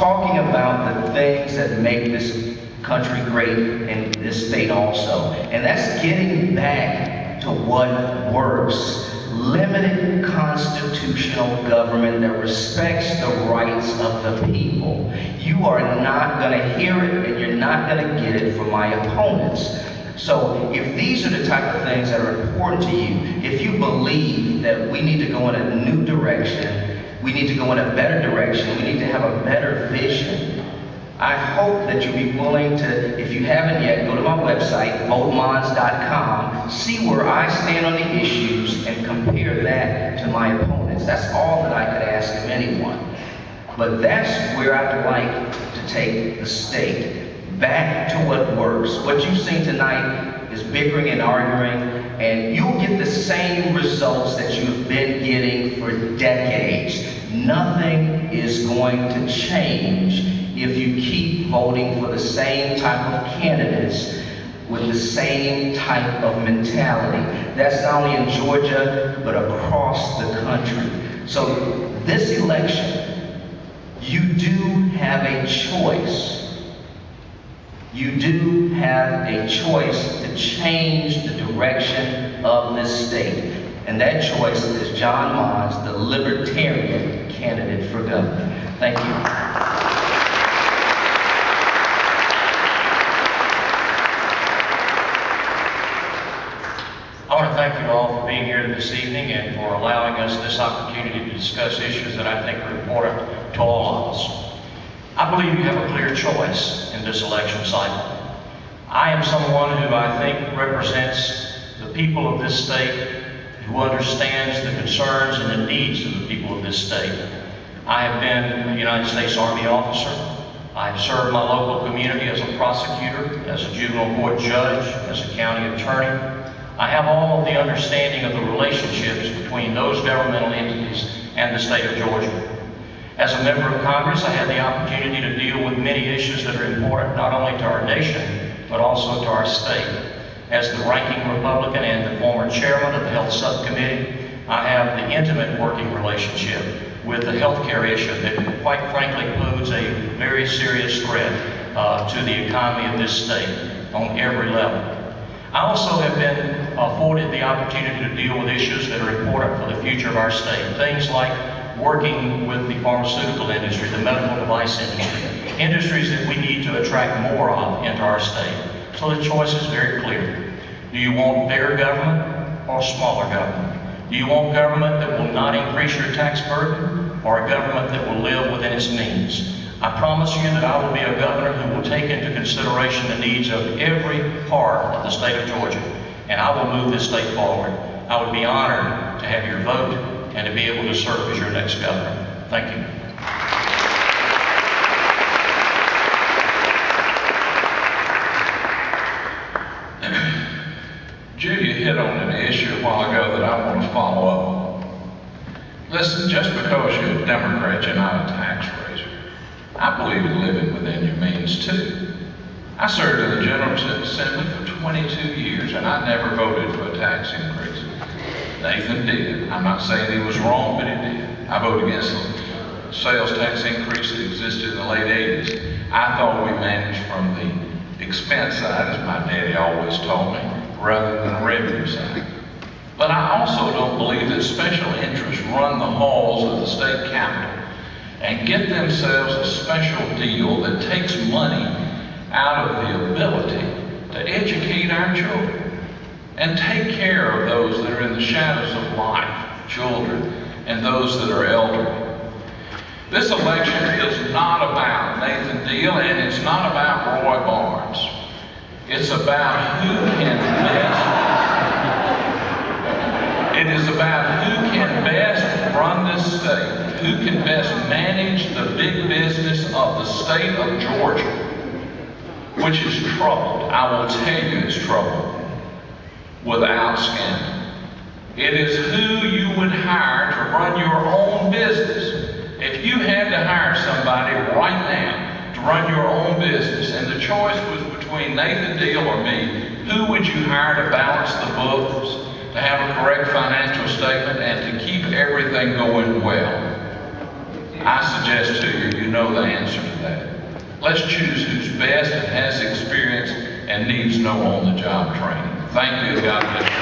talking about the things that make this country great and this state also. And that's getting back to what works. Limited constitutional government that respects the rights of the people. You are not going to hear it, and you're not going to get it from my opponents. So if these are the type of things that are important to you, if you believe that we need to go in a new direction, we need to go in a better direction, we need to have a better vision, I hope that you'll be willing to, if you haven't yet, go to my website, votemonds.com, see where I stand on the issues and compare that to my opponents. That's all that I could ask of anyone. But that's where I'd like to take the state, back to what works. What you've seen tonight is bickering and arguing, and you'll get the same results that you've been getting for decades. Nothing is going to change if you keep voting for the same type of candidates with the same type of mentality. That's not only in Georgia, but across the country. So this election, you do have a choice. You do have a choice to change the direction of this state. And that choice is John Monds, the Libertarian candidate for governor. Thank you. I want to thank you all for being here this evening and for allowing us this opportunity to discuss issues that I think are important to all of us. I believe you have a clear choice in this election cycle. I am someone who I think represents the people of this state, who understands the concerns and the needs of the people of this state. I have been a United States Army officer. I have served my local community as a prosecutor, as a juvenile court judge, as a county attorney. I have all of the understanding of the relationships between those governmental entities and the state of Georgia. As a member of Congress, I had the opportunity to deal with many issues that are important not only to our nation, but also to our state. As the ranking Republican and the former chairman of the Health Subcommittee, I have the intimate working relationship with the healthcare issue that, quite frankly, poses a very serious threat to the economy of this state on every level. I also have been afforded the opportunity to deal with issues that are important for the future of our state. Things like working with the pharmaceutical industry, the medical device industry, industries that we need to attract more of into our state. So the choice is very clear. Do you want bigger government or smaller government? Do you want government that will not increase your tax burden, or a government that will live within its means? I promise you that I will be a governor who will take into consideration the needs of every part of the state of Georgia, and I will move this state forward. I would be honored to have your vote and to be able to serve as your next governor. Thank you. Julia hit on an issue a while ago that I want to follow up on. Listen, just because you're a Democrat, you're not a tax raiser. I believe in living within your means too. I served in the General Assembly for 22 years and I never voted for a tax increase. Nathan did. I'm not saying he was wrong, but he did. I voted against the sales tax increase that existed in the late 80s. I thought we managed from the expense side, as my daddy always told me, rather than the revenue side. But I also don't believe that special interests run the halls of the state capitol and get themselves a special deal that takes money out of the ability to educate our children and take care of those that are in the shadows of life, children, and those that are elderly. This election is not about Nathan Deal, and it's not about Roy Barnes. It's about who can best, it is about who can best run this state, who can best manage the big business of the state of Georgia, which is troubled. I will tell you it's troubled without scandal. It is who you would hire to run your own business. If you had to hire somebody right now to run your own business and the choice was between Nathan Deal or me, who would you hire to balance the books, to have a correct financial statement, and to keep everything going well? I suggest to you, you know the answer to that. Let's choose who's best and has experience and needs no on-the-job training. Thank you, God bless you.